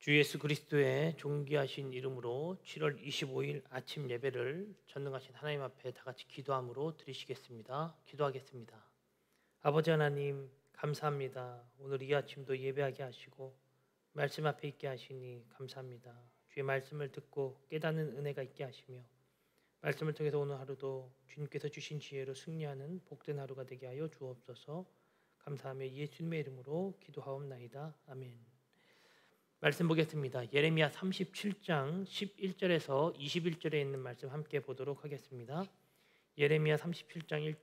주 예수 그리스도의 존귀하신 이름으로 7월 25일 아침 예배를 전능하신 하나님 앞에 다 같이 기도함으로 드리시겠습니다. 기도하겠습니다. 아버지 하나님 감사합니다. 오늘 이 아침도 예배하게 하시고 말씀 앞에 있게 하시니 감사합니다. 주의 말씀을 듣고 깨닫는 은혜가 있게 하시며 말씀을 통해서 오늘 하루도 주님께서 주신 지혜로 승리하는 복된 하루가 되게 하여 주옵소서. 감사하며 예수님의 이름으로 기도하옵나이다. 아멘. 말씀 보겠습니다. 예레미야 37장 11절에서 21절에 있는 말씀 함께 보도록 하겠습니다. 예레미야 37장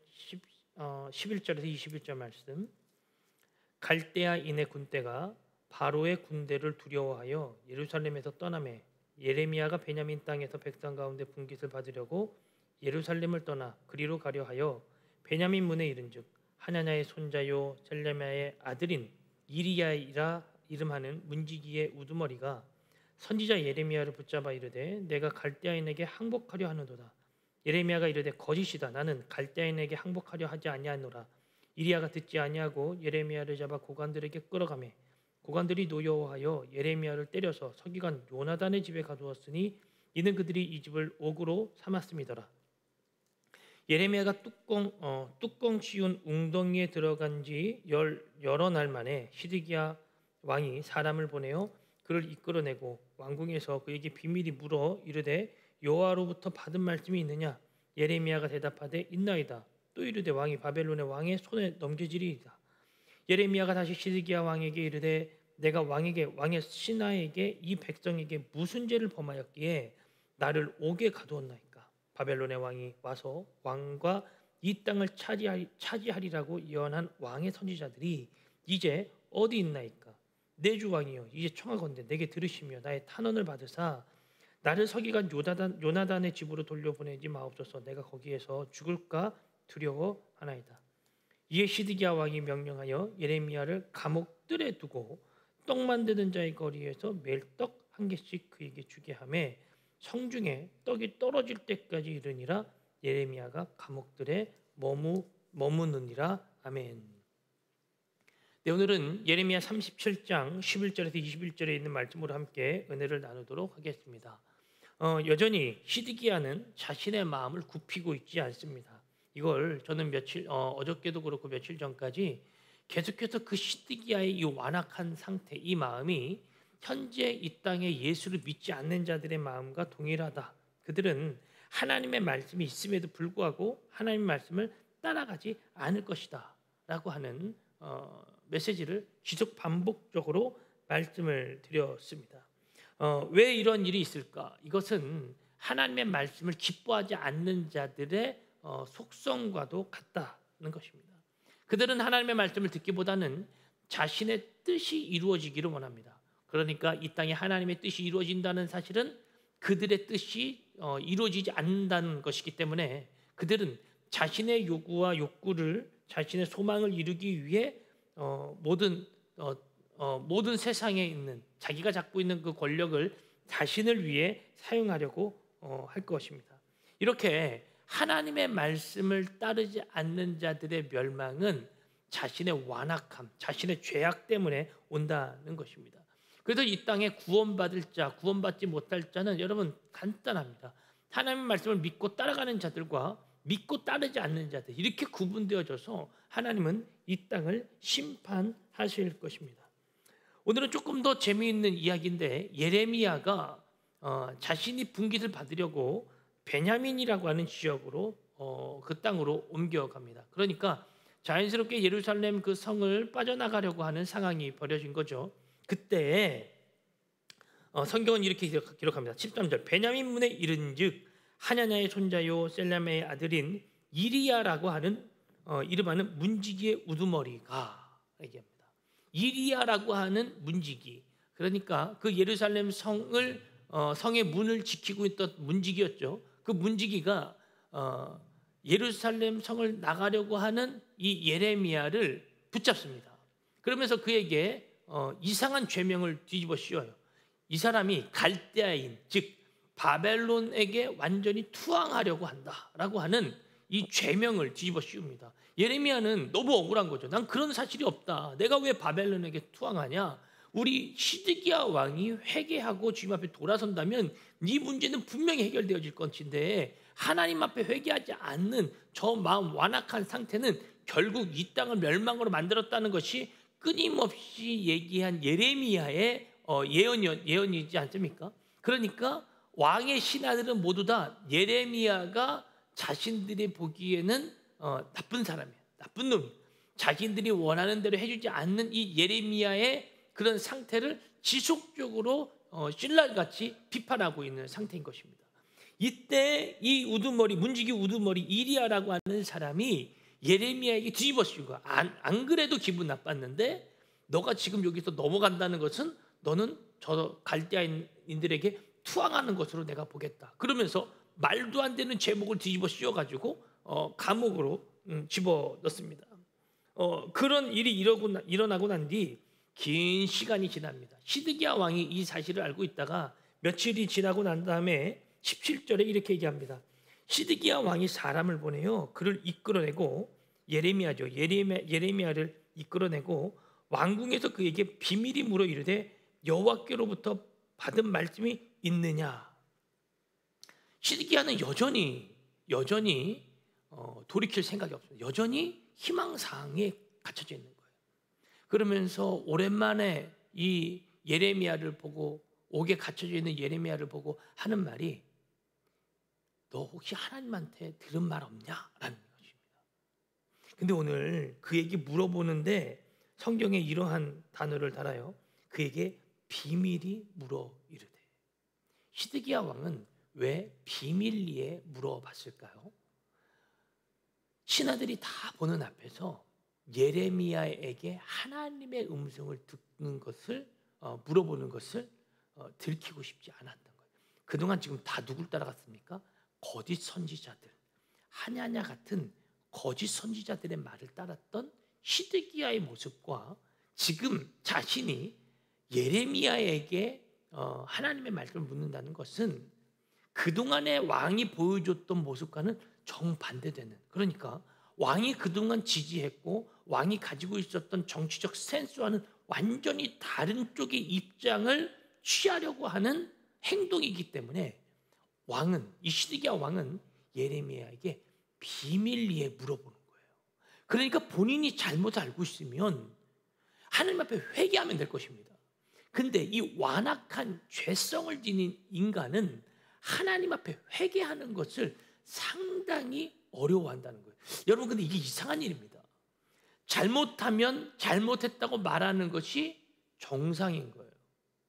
11절에서 21절 말씀. 갈대아인의 군대가 바로의 군대를 두려워하여 예루살렘에서 떠나매 예레미야가 베냐민 땅에서 백성 가운데 분깃을 받으려고 예루살렘을 떠나 그리로 가려 하여 베냐민 문에 이른즉 하나냐의 손자요 셀레미야의 아들인 이리야이라 이름하는 문지기의 우두머리가 선지자 예레미야를 붙잡아 이르되 내가 갈대아인에게 항복하려 하는도다. 예레미야가 이르되 거짓이다. 나는 갈대아인에게 항복하려 하지 아니하노라. 이리야가 듣지 아니하고 예레미야를 잡아 고관들에게 끌어가매 고관들이 노여워하여 예레미야를 때려서 서기관 요나단의 집에 가두었으니 이는 그들이 이 집을 옥으로 삼았음이더라. 예레미야가 뚜껑 씌운 웅덩이에 들어간 지 여러 날 만에 시드기야 왕이 사람을 보내어 그를 이끌어내고 왕궁에서 그에게 비밀이 물어 이르되 여호와로부터 받은 말씀이 있느냐? 예레미야가 대답하되 있나이다. 또 이르되 왕이 바벨론의 왕의 손에 넘겨지리이다. 예레미야가 다시 시드기야 왕에게 이르되 내가 왕의 신하에게 이 백성에게 무슨 죄를 범하였기에 나를 옥에 가두었나이까? 바벨론의 왕이 와서 왕과 이 땅을 차지하리라고 예언한 왕의 선지자들이 이제 어디 있나이까? 내 주 왕이여 이제 청하건대 내게 들으시며 나의 탄원을 받으사 나를 서기관 요나단의 집으로 돌려보내지 마옵소서. 내가 거기에서 죽을까 두려워하나이다. 이에 시드기야 왕이 명령하여 예레미야를 감옥들에 두고 떡 만드는 자의 거리에서 매일 떡 한 개씩 그에게 주게 하며 성중에 떡이 떨어질 때까지 이르니라. 예레미야가 감옥들에 머무느니라. 아멘. 네, 오늘은 예레미야 37장 11절에서 21절에 있는 말씀으로 함께 은혜를 나누도록 하겠습니다. 여전히 시드기야는 자신의 마음을 굽히고 있지 않습니다. 이걸 저는 어저께도 그렇고 며칠 전까지 계속해서 그 시드기야의 이 완악한 상태, 이 마음이 현재 이 땅에 예수를 믿지 않는 자들의 마음과 동일하다. 그들은 하나님의 말씀이 있음에도 불구하고 하나님의 말씀을 따라가지 않을 것이다 라고 하는 메시지를 지속 반복적으로 말씀을 드렸습니다. 왜 이런 일이 있을까? 이것은 하나님의 말씀을 기뻐하지 않는 자들의 속성과도 같다는 것입니다. 그들은 하나님의 말씀을 듣기보다는 자신의 뜻이 이루어지기를 원합니다. 그러니까 이 땅에 하나님의 뜻이 이루어진다는 사실은 그들의 뜻이 이루어지지 않는다는 것이기 때문에 그들은 자신의 요구와 욕구를 자신의 소망을 이루기 위해 모든 세상에 있는 자기가 잡고 있는 그 권력을 자신을 위해 사용하려고 할 것입니다. 이렇게 하나님의 말씀을 따르지 않는 자들의 멸망은 자신의 완악함, 자신의 죄악 때문에 온다는 것입니다. 그래서 이 땅에 구원받을 자, 구원받지 못할 자는 여러분 간단합니다. 하나님의 말씀을 믿고 따라가는 자들과 믿고 따르지 않는 자들, 이렇게 구분되어져서 하나님은 이 땅을 심판하실 것입니다. 오늘은 조금 더 재미있는 이야기인데 예레미야가 자신이 분깃을 받으려고 베냐민이라고 하는 지역으로 그 땅으로 옮겨갑니다. 그러니까 자연스럽게 예루살렘 그 성을 빠져나가려고 하는 상황이 벌어진 거죠. 그때 성경은 이렇게 기록합니다. 13절 베냐민 문에 이른즉 하냐냐의 손자요 셀레미야의 아들인 이리야라고 하는 이름하는 문지기의 우두머리가 얘기합니다. 이리야라고 하는 문지기, 그러니까 그 예루살렘 성의 문을 지키고 있던 문지기였죠. 그 문지기가 예루살렘 성을 나가려고 하는 이 예레미야를 붙잡습니다. 그러면서 그에게 이상한 죄명을 뒤집어 씌워요. 이 사람이 갈대아인, 즉 바벨론에게 완전히 투항하려고 한다라고 하는 이 죄명을 뒤집어 씌웁니다. 예레미야는 너무 억울한 거죠. 난 그런 사실이 없다. 내가 왜 바벨론에게 투항하냐? 우리 시드기야 왕이 회개하고 주님 앞에 돌아선다면 네 문제는 분명히 해결되어질 것인데, 하나님 앞에 회개하지 않는 저 마음 완악한 상태는 결국 이 땅을 멸망으로 만들었다는 것이 끊임없이 얘기한 예레미야의 예언이지 않습니까? 그러니까 왕의 신하들은 모두 다 예레미야가 자신들이 보기에는 나쁜 사람이야, 나쁜 놈이야. 자신들이 원하는 대로 해주지 않는 이 예레미야의 그런 상태를 지속적으로 신랄같이 비판하고 있는 상태인 것입니다. 이때 이 우두머리, 문지기 우두머리 이리야라고 하는 사람이 예레미야에게 뒤집어 씌운 거야. 안 그래도 기분 나빴는데 너가 지금 여기서 넘어간다는 것은 너는 저 갈대아인들에게 투항하는 것으로 내가 보겠다. 그러면서 말도 안 되는 제목을 뒤집어 씌워가지고 감옥으로 집어넣습니다. 그런 일이 일어나고 난 뒤 긴 시간이 지납니다. 시드기야 왕이 이 사실을 알고 있다가 며칠이 지나고 난 다음에 17절에 이렇게 얘기합니다. 시드기야 왕이 사람을 보내요. 그를 이끌어내고 예레미야를 이끌어내고 왕궁에서 그에게 비밀이 물어 이르되 여호와께로부터 받은 말씀이 있느냐. 시드기야는 여전히 돌이킬 생각이 없습니다. 여전히 희망사항에 갇혀져 있는 거예요. 그러면서 오랜만에 이 예레미야를 보고, 옥에 갇혀져 있는 예레미야를 보고 하는 말이, 너 혹시 하나님한테 들은 말 없냐? 라는 것입니다. 근데 오늘 그에게 물어보는데 성경에 이러한 단어를 달아요. 그에게 비밀이 물어 이르되. 시드기야 왕은 왜 비밀리에 물어봤을까요? 신하들이 다 보는 앞에서 예레미야에게 하나님의 음성을 듣는 것을 물어보는 것을 들키고 싶지 않았던 거예요. 그동안 지금 다 누굴 따라갔습니까? 거짓 선지자들, 하냐냐 같은 거짓 선지자들의 말을 따랐던 시드기야의 모습과 지금 자신이 예레미야에게 하나님의 말씀을 묻는다는 것은 그동안의 왕이 보여줬던 모습과는 정반대되는, 그러니까 왕이 그동안 지지했고 왕이 가지고 있었던 정치적 센스와는 완전히 다른 쪽의 입장을 취하려고 하는 행동이기 때문에 이 시드기야 왕은 예레미야에게 비밀리에 물어보는 거예요. 그러니까 본인이 잘못 알고 있으면 하나님 앞에 회개하면 될 것입니다. 근데 이 완악한 죄성을 지닌 인간은 하나님 앞에 회개하는 것을 상당히 어려워한다는 거예요. 여러분, 근데 이게 이상한 일입니다. 잘못하면 잘못했다고 말하는 것이 정상인 거예요.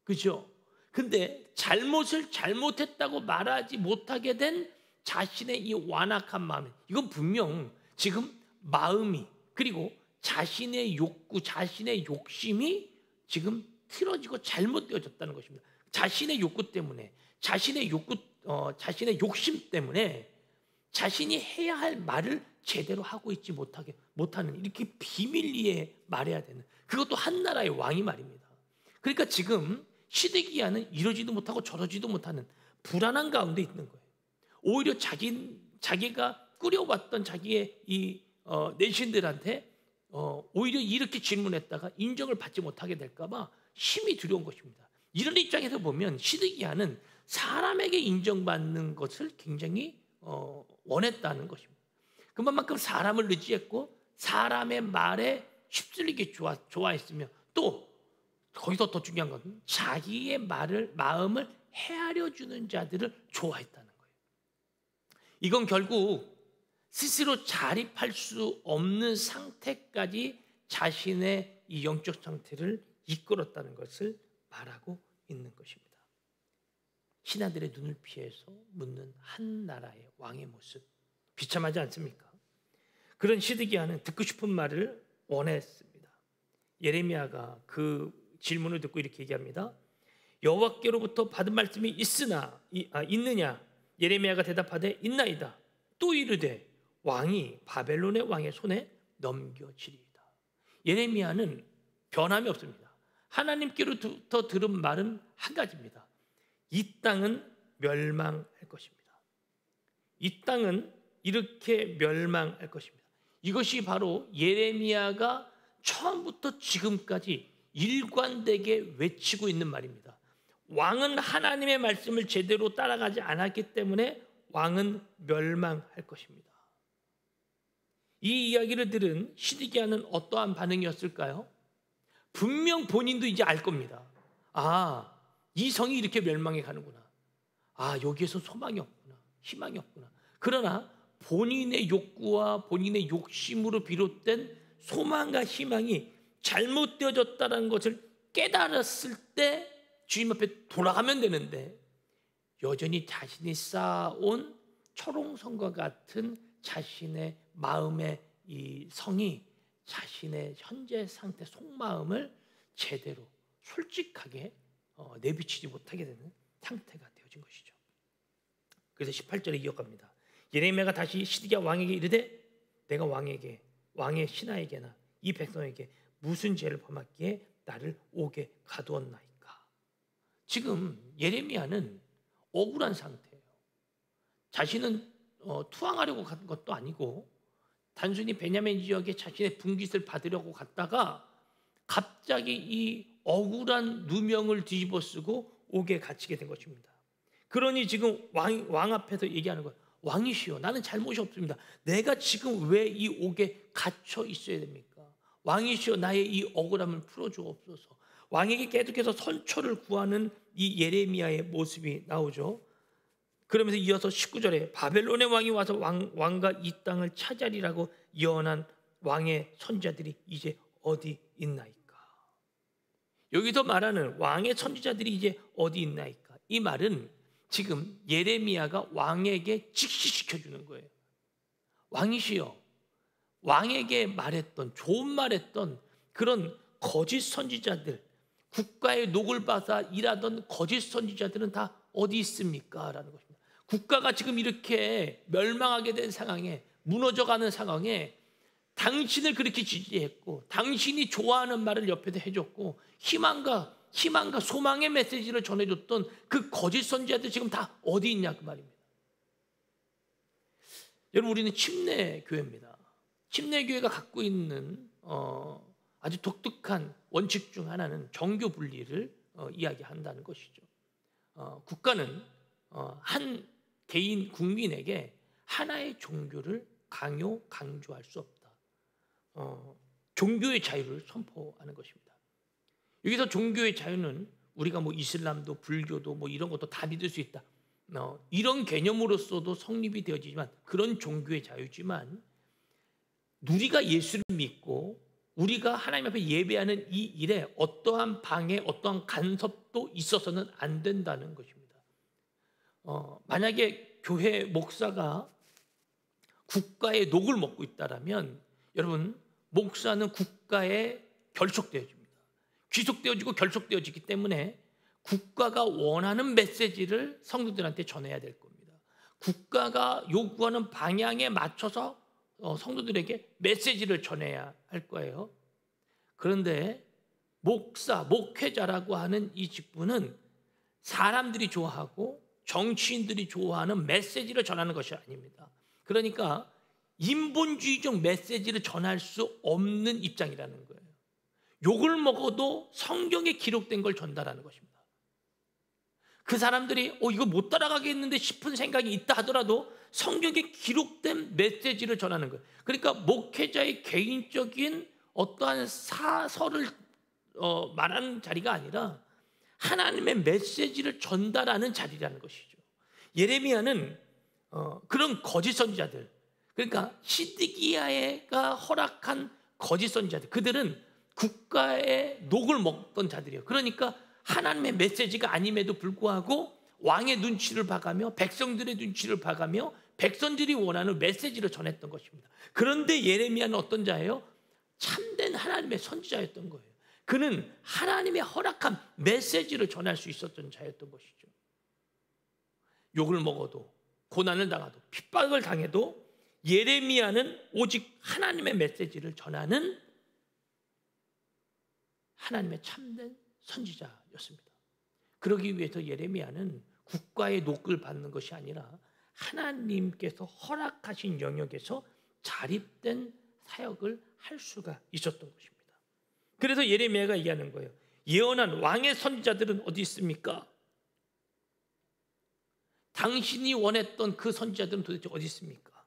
그죠? 근데 잘못을 잘못했다고 말하지 못하게 된 자신의 이 완악한 마음, 이건 분명 지금 마음이, 그리고 자신의 욕구, 자신의 욕심이 지금 틀어지고 잘못되어졌다는 것입니다. 자신의 욕구 때문에, 자신의 욕심 때문에 자신이 해야 할 말을 제대로 하고 있지 못하는, 이렇게 비밀리에 말해야 되는, 그것도 한 나라의 왕이 말입니다. 그러니까 지금 시드기야는 이러지도 못하고 저러지도 못하는 불안한 가운데 있는 거예요. 오히려 자기가 꾸려왔던 자기의 이 내신들한테 오히려 이렇게 질문했다가 인정을 받지 못하게 될까봐 심히 두려운 것입니다. 이런 입장에서 보면 시드기야는 사람에게 인정받는 것을 굉장히 원했다는 것입니다. 그만큼 사람을 의지했고 사람의 말에 휩쓸리기 좋아했으며, 또 거기서 더 중요한 것은 자기의 마음을 헤아려 주는 자들을 좋아했다는 거예요. 이건 결국 스스로 자립할 수 없는 상태까지 자신의 이 영적 상태를 이끌었다는 것을 말하고 있는 것입니다. 신하들의 눈을 피해서 묻는 한 나라의 왕의 모습, 비참하지 않습니까? 그런 시드기야는 듣고 싶은 말을 원했습니다. 예레미야가 그 질문을 듣고 이렇게 얘기합니다. 여호와께로부터 받은 말씀이 있느냐? 예레미야가 대답하되 있나이다. 또 이르되 왕이 바벨론의 왕의 손에 넘겨지리이다. 예레미야는 변함이 없습니다. 하나님께로부터 들은 말은 한 가지입니다. 이 땅은 멸망할 것입니다. 이 땅은 이렇게 멸망할 것입니다. 이것이 바로 예레미야가 처음부터 지금까지 일관되게 외치고 있는 말입니다. 왕은 하나님의 말씀을 제대로 따라가지 않았기 때문에 왕은 멸망할 것입니다. 이 이야기를 들은 시드기야는 어떠한 반응이었을까요? 분명 본인도 이제 알 겁니다. 아, 이 성이 이렇게 멸망해 가는구나. 아, 여기에서 소망이 없구나. 희망이 없구나. 그러나 본인의 욕구와 본인의 욕심으로 비롯된 소망과 희망이 잘못되어졌다는 것을 깨달았을 때 주님 앞에 돌아가면 되는데, 여전히 자신이 쌓아온 초롱성과 같은 자신의 마음의 이 성이 자신의 현재 상태 속마음을 제대로 솔직하게 내비치지 못하게 되는 상태가 되어진 것이죠. 그래서 18절에 이어갑니다. 예레미야가 다시 시드기야 왕에게 이르되 내가 왕의 신하에게나 이 백성에게 무슨 죄를 범했기에 나를 옥에 가두었나이까. 지금 예레미야는 억울한 상태예요. 자신은 투항하려고 간 것도 아니고 단순히 베냐민 지역에 자신의 분깃을 받으려고 갔다가 갑자기 이 억울한 누명을 뒤집어 쓰고 옥에 갇히게 된 것입니다. 그러니 지금 왕 앞에서 얘기하는 거예요. 왕이시여, 나는 잘못이 없습니다. 내가 지금 왜 이 옥에 갇혀 있어야 됩니까? 왕이시여, 나의 이 억울함을 풀어주옵소서. 왕에게 계속해서 선처를 구하는 이 예레미야의 모습이 나오죠. 그러면서 이어서 19절에 바벨론의 왕이 와서 왕과 이 땅을 차지하리라고 예언한 왕의 선지자들이 이제 어디 있나이까. 여기서 말하는 왕의 선지자들이 이제 어디 있나이까, 이 말은 지금 예레미야가 왕에게 직시시켜주는 거예요. 왕이시여, 왕에게 말했던, 좋은 말했던 그런 거짓 선지자들, 국가의 녹을 받아 일하던 거짓 선지자들은 다 어디 있습니까? 라는 것입니다. 국가가 지금 이렇게 멸망하게 된 상황에, 무너져가는 상황에 당신을 그렇게 지지했고 당신이 좋아하는 말을 옆에서 해줬고 희망과 소망의 메시지를 전해줬던 그 거짓 선지자들 지금 다 어디 있냐 그 말입니다. 여러분, 우리는 침례교회입니다. 침례교회가 갖고 있는 아주 독특한 원칙 중 하나는 정교 분리를 이야기한다는 것이죠. 국가는 한 개인 국민에게 하나의 종교를 강조할 수 없다. 종교의 자유를 선포하는 것입니다. 여기서 종교의 자유는 우리가 뭐 이슬람도 불교도 뭐 이런 것도 다 믿을 수 있다, 이런 개념으로서도 성립이 되어지지만, 그런 종교의 자유지만 우리가 예수를 믿고 우리가 하나님 앞에 예배하는 이 일에 어떠한 방해, 어떠한 간섭도 있어서는 안 된다는 것입니다. 만약에 교회 목사가 국가의 녹을 먹고 있다라면, 여러분, 목사는 국가에 결속되어집니다. 귀속되어지고 결속되어지기 때문에 국가가 원하는 메시지를 성도들한테 전해야 될 겁니다. 국가가 요구하는 방향에 맞춰서 성도들에게 메시지를 전해야 할 거예요. 그런데 목사, 목회자라고 하는 이 직분은 사람들이 좋아하고 정치인들이 좋아하는 메시지를 전하는 것이 아닙니다. 그러니까 인본주의적 메시지를 전할 수 없는 입장이라는 거예요. 욕을 먹어도 성경에 기록된 걸 전달하는 것입니다. 그 사람들이 이거 못 따라가겠는데 싶은 생각이 있다 하더라도 성경에 기록된 메시지를 전하는 거예요. 그러니까 목회자의 개인적인 어떠한 사설을 말하는 자리가 아니라 하나님의 메시지를 전달하는 자리라는 것이죠. 예레미야는 그런 거짓 선지자들, 그러니까 시드기야가 허락한 거짓 선지자들, 그들은 국가의 녹을 먹던 자들이에요. 그러니까 하나님의 메시지가 아님에도 불구하고 왕의 눈치를 봐가며 백성들의 눈치를 봐가며 백성들이 원하는 메시지를 전했던 것입니다. 그런데 예레미야는 어떤 자예요? 참된 하나님의 선지자였던 거예요. 그는 하나님의 허락한 메시지를 전할 수 있었던 자였던 것이죠. 욕을 먹어도, 고난을 당해도, 핍박을 당해도 예레미야는 오직 하나님의 메시지를 전하는 하나님의 참된 선지자였습니다. 그러기 위해서 예레미야는 국가의 녹을 받는 것이 아니라 하나님께서 허락하신 영역에서 자립된 사역을 할 수가 있었던 것입니다. 그래서 예레미야가 얘기하는 거예요. 예언한 왕의 선지자들은 어디 있습니까? 당신이 원했던 그 선지자들은 도대체 어디 있습니까?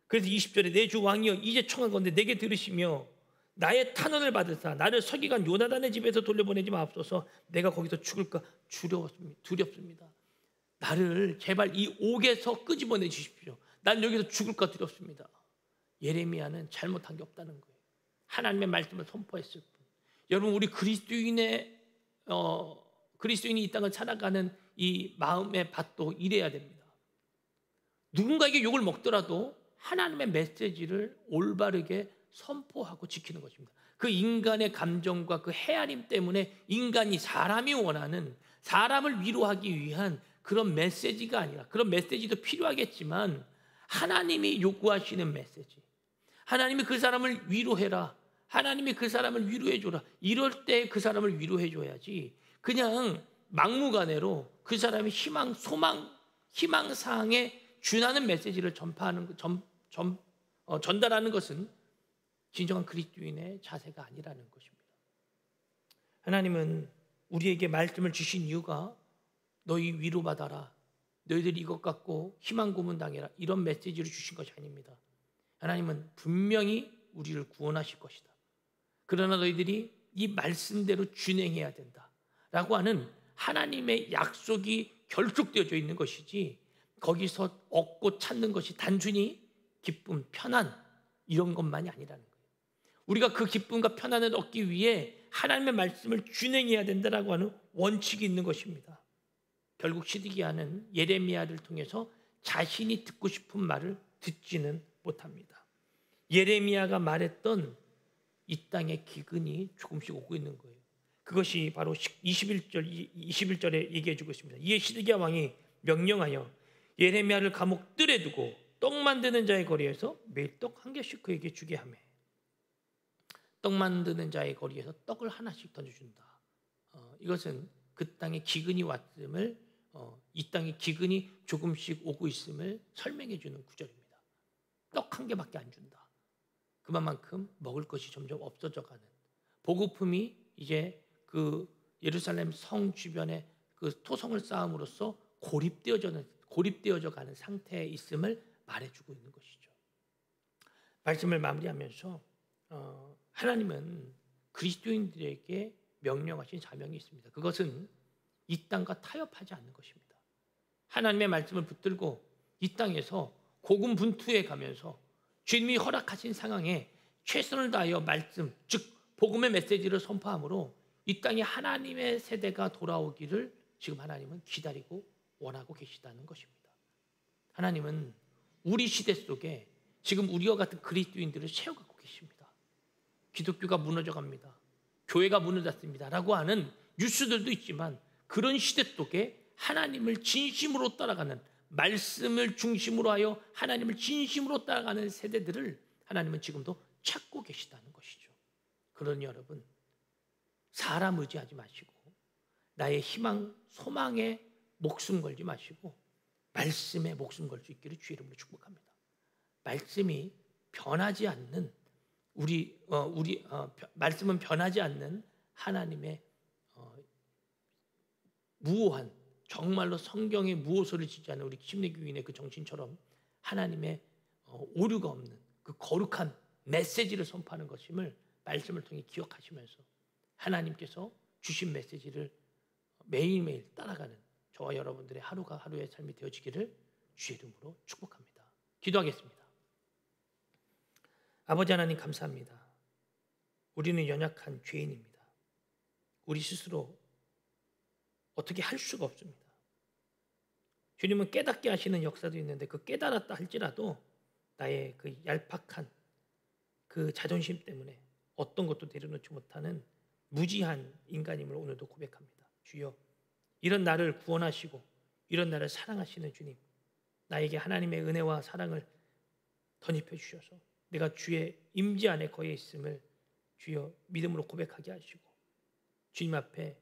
그래서 20절에 내 주 왕이여 이제 청한 건데 내게 들으시며 나의 탄원을 받으사 나를 서기관 요나단의 집에서 돌려보내지 마옵소서. 내가 거기서 죽을까 두렵습니다. 나를 제발 이 옥에서 끄집어내 주십시오. 난 여기서 죽을까 두렵습니다. 예레미야는 잘못한 게 없다는 거예요. 하나님의 말씀을 선포했을 뿐. 여러분, 우리 그리스도인이 이 땅을 살아가는 이 마음의 밭도 이래야 됩니다. 누군가에게 욕을 먹더라도 하나님의 메시지를 올바르게 선포하고 지키는 것입니다. 그 인간의 감정과 그 헤아림 때문에 인간이 사람이 원하는, 사람을 위로하기 위한 그런 메시지가 아니라, 그런 메시지도 필요하겠지만 하나님이 요구하시는 메시지, 하나님이 그 사람을 위로해라, 하나님이 그 사람을 위로해줘라, 이럴 때 그 사람을 위로해줘야지 그냥 막무가내로 그 사람의 희망, 소망, 희망사항에 준하는 메시지를 전달하는 것은 진정한 그리스도인의 자세가 아니라는 것입니다. 하나님은 우리에게 말씀을 주신 이유가 너희 위로받아라, 너희들이 이것 갖고 희망 고문 당해라, 이런 메시지를 주신 것이 아닙니다. 하나님은 분명히 우리를 구원하실 것이다. 그러나 너희들이 이 말씀대로 준행해야 된다 라고 하는 하나님의 약속이 결속되어져 있는 것이지, 거기서 얻고 찾는 것이 단순히 기쁨, 편안 이런 것만이 아니라는 거예요. 우리가 그 기쁨과 편안을 얻기 위해 하나님의 말씀을 준행해야 된다라고 하는 원칙이 있는 것입니다. 결국 시드기야는 예레미야를 통해서 자신이 듣고 싶은 말을 듣지는 못합니다. 예레미야가 말했던 이 땅의 기근이 조금씩 오고 있는 거예요. 그것이 바로 21절에 얘기해 주고 있습니다. 이에 시드기야 왕이 명령하여 예레미야를 감옥 뜰에 두고 떡 만드는 자의 거리에서 매일 떡 한 개씩 그에게 주게 하매, 떡 만드는 자의 거리에서 떡을 하나씩 던져준다. 이것은 그 땅에 기근이 왔음을, 이 땅에 기근이 조금씩 오고 있음을 설명해 주는 구절입니다. 떡 한 개밖에 안 준다. 그만큼 먹을 것이 점점 없어져가는, 보급품이 이제 그 예루살렘 성 주변에 그 토성을 쌓음으로써 고립되어져 가는 상태에 있음을 말해주고 있는 것이죠. 말씀을 마무리하면서 하나님은 그리스도인들에게 명령하신 사명이 있습니다. 그것은 이 땅과 타협하지 않는 것입니다. 하나님의 말씀을 붙들고 이 땅에서 고군분투해 가면서 주님이 허락하신 상황에 최선을 다하여 말씀, 즉 복음의 메시지를 선포함으로 이 땅에 하나님의 세대가 돌아오기를 지금 하나님은 기다리고 원하고 계시다는 것입니다. 하나님은 우리 시대 속에 지금 우리와 같은 그리스도인들을 세워가고 계십니다. 기독교가 무너져 갑니다, 교회가 무너졌습니다 라고 하는 뉴스들도 있지만, 그런 시대 속에 하나님을 진심으로 따라가는, 말씀을 중심으로 하여 하나님을 진심으로 따라가는 세대들을 하나님은 지금도 찾고 계시다는 것이죠. 그러니 여러분, 사람 의지하지 마시고 나의 희망, 소망에 목숨 걸지 마시고 말씀에 목숨 걸 수 있기를 주의 이름으로 축복합니다. 말씀이 변하지 않는 말씀은 변하지 않는 하나님의 무오한, 정말로 성경에 무오소를 짓지 않는 우리 침례교인의 그 정신처럼 하나님의 오류가 없는 그 거룩한 메시지를 선포하는 것임을 말씀을 통해 기억하시면서 하나님께서 주신 메시지를 매일매일 따라가는 저와 여러분들의 하루가 하루의 삶이 되어지기를 주의 이름으로 축복합니다. 기도하겠습니다. 아버지 하나님, 감사합니다. 우리는 연약한 죄인입니다. 우리 스스로 어떻게 할 수가 없습니다. 주님은 깨닫게 하시는 역사도 있는데, 그 깨달았다 할지라도 나의 그 얄팍한 그 자존심 때문에 어떤 것도 내려놓지 못하는 무지한 인간임을 오늘도 고백합니다. 주여, 이런 나를 구원하시고 이런 나를 사랑하시는 주님, 나에게 하나님의 은혜와 사랑을 덧입혀 주셔서 내가 주의 임재 안에 거해 있음을 주여 믿음으로 고백하게 하시고 주님 앞에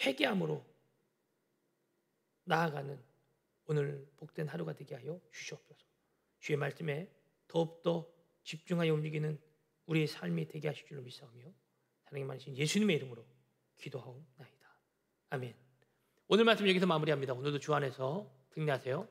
회개함으로 나아가는 오늘 복된 하루가 되게 하여 주시옵소서. 주의 말씀에 더욱더 집중하여 움직이는 우리의 삶이 되게 하실 줄로 믿사오며 하나님 아신 예수님의 이름으로 기도하옵나이다. 아멘. 오늘 말씀 여기서 마무리합니다. 오늘도 주 안에서 승리하세요.